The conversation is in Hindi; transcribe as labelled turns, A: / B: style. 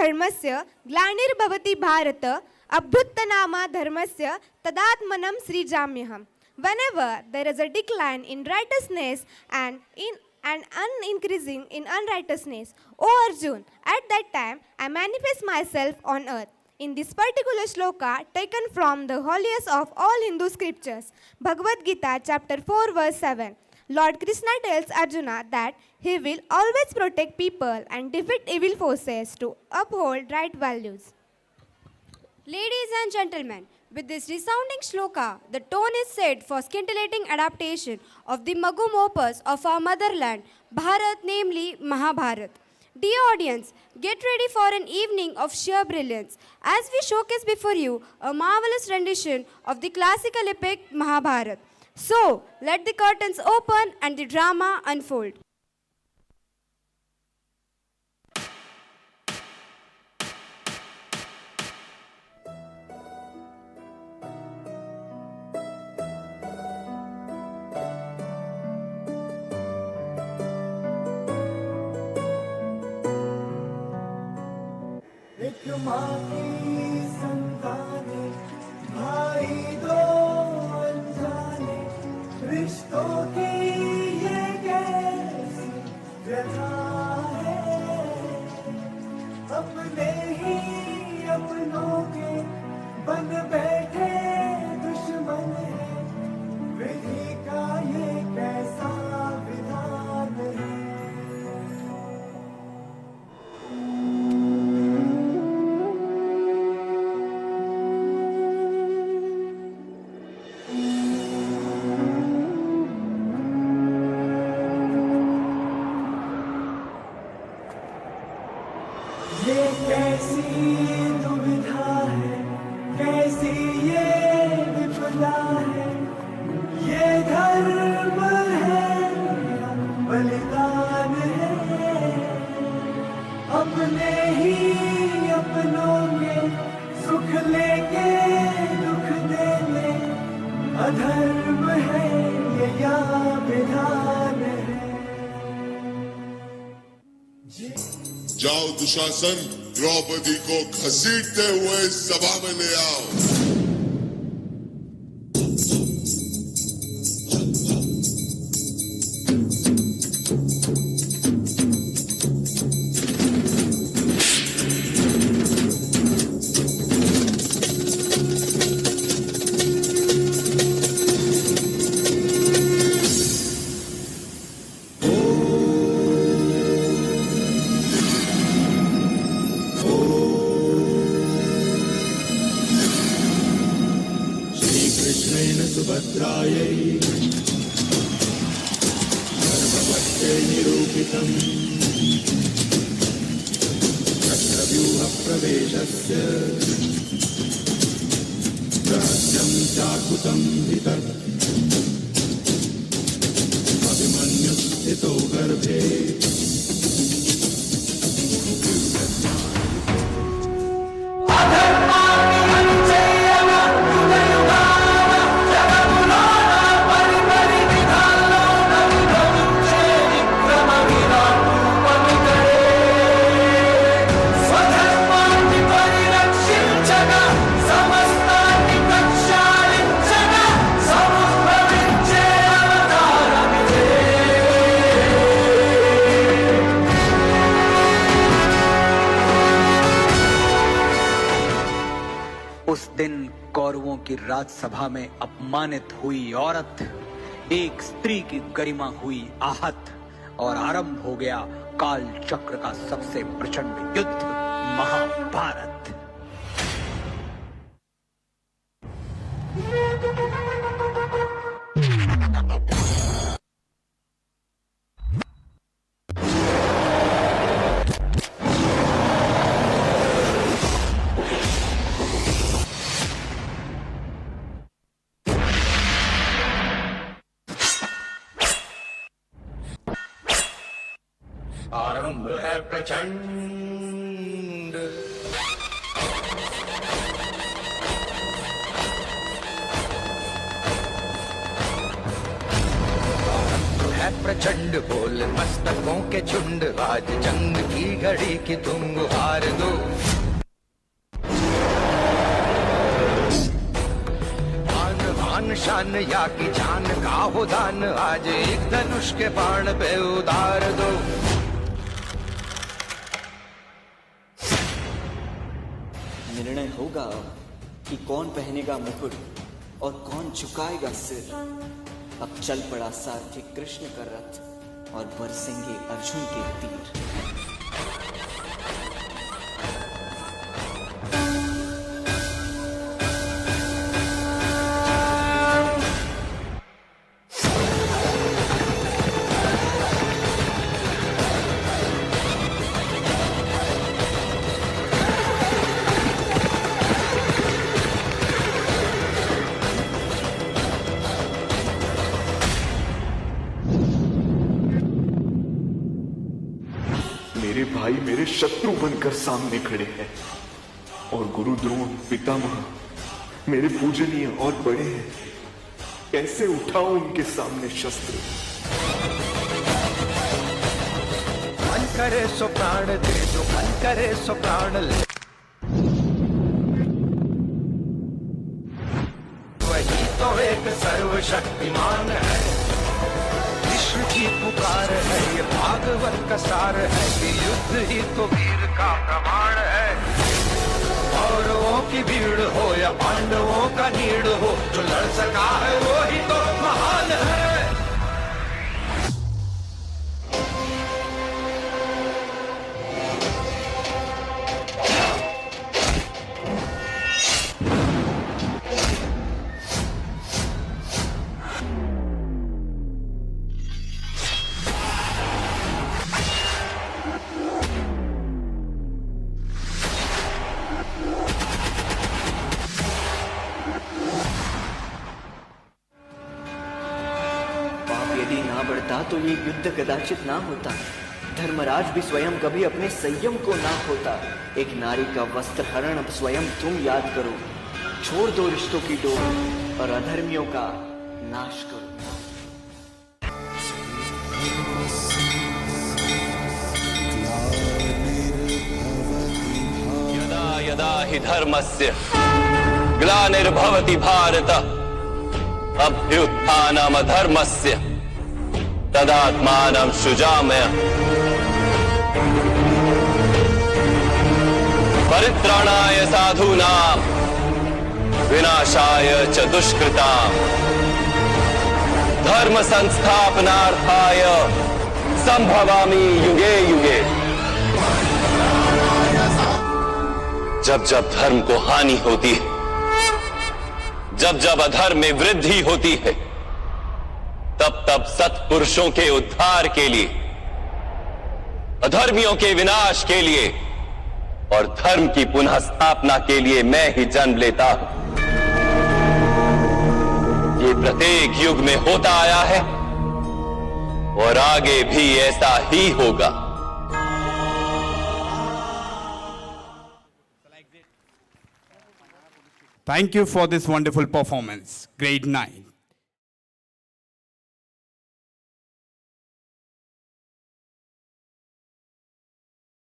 A: धर्मस्य ग्लानिर्भवति भारत अभ्युत्थनामा धर्मस्य तदात्मनं सृजाम्यहम्. Whenever there is a decline in righteousness and an increasing in unrighteousness, O Arjun, at that time I manifest myself on earth. In this particular shloka taken from the holiest of all Hindu scriptures, Bhagavad Gita chapter 4 verse 7, Lord Krishna tells Arjuna that he will always protect people and defeat evil forces to uphold right values.
B: Ladies and gentlemen, with this resounding shloka, the tone is set for scintillating adaptation of the Magum opus of our motherland, Bharat, namely Mahabharat. Dear audience, get ready for an evening of sheer brilliance as we showcase before you a marvelous rendition of the classical epic Mahabharat. So, let the curtains open and the drama unfold.
C: एक माँ की संताने, भाई दो अनजाने, रिश्तों की ये कैसी व्यथा है। अपने ही अपनों के बन बैठे दुश्मन है, विधि का ये कैसा विधान है। ये कैसी दुविधा है, कैसी ये विपदा है, ये धर्म है या बलिदान है। अपने ही अपनों के सुख लेके दुख देने, अधर्म है ये या विधान है।
D: जाओ दुशासन, द्रौपदी को घसीटते हुए सभा में ले आओ।
C: सुभद्रायै सर्वभक्ते निरूपितम् चक्रव्यूहप्रवेशस्य रहस्यं चाकुतं वितत् अभिमन्युस्थितो गर्भे
E: उस दिन कौरवों की राजसभा में अपमानित हुई औरत, एक स्त्री की गरिमा हुई आहत और आरंभ हो गया काल चक्र का सबसे प्रचंड युद्ध, महाभारत।
C: आरंभ है प्रचंड,
F: है प्रचंड बोल मस्तकों के झुंड, आज जंग की घड़ी की तुम हार दो। जान या की जान का हो दान, आज एक धनुष के बाण पे उतार दो।
G: निर्णय होगा कि कौन पहनेगा मुकुट और कौन झुकाएगा सिर। अब चल पड़ा सारथी कृष्ण का रथ और बरसेंगे अर्जुन के तीर।
H: मेरे भाई मेरे शत्रु बनकर सामने खड़े हैं और गुरु द्रोण पितामह मेरे पूजनीय और बड़े हैं। कैसे उठाऊं उनके सामने शस्त्र।
F: मन करे सो प्राण दे दो, मन करे सो प्राण ले। वही तो एक सर्वशक्तिमान है, विश्व की पुकार है, ये भागवत का सार है कि युद्ध ही तो वीर का प्रमाण है। कौरवों की भीड़ हो या पांडवों का नीड़ हो, जो लड़ सका है वो ही तो महान है।
G: यदि ना बढ़ता तो ये युद्ध कदाचित ना होता। धर्मराज भी स्वयं कभी अपने संयम को ना होता। एक नारी का वस्त्र हरण अब स्वयं तुम याद करो। छोड़ दो रिश्तों की डोर और अधर्मियों का नाश करो।
I: यदा यदा हि धर्मस्य ग्लानिर्भवति भारत अभ्युत्थानमधर्मस्य तदात्मानं सृजाम्यहम्। परित्राणाय साधूनां विनाशाय च दुष्कृतां धर्म संस्थापनार्थाय संभवामि युगे युगे। जब जब धर्म को हानि होती है, जब जब अधर्म में वृद्धि होती है, तब तब सत्पुरुषों के उद्धार के लिए, अधर्मियों के विनाश के लिए और धर्म की पुनः स्थापना के लिए मैं ही जन्म लेता हूं। ये प्रत्येक युग में होता आया है और आगे भी ऐसा ही होगा।
J: Thank you for this wonderful performance. Grade 9.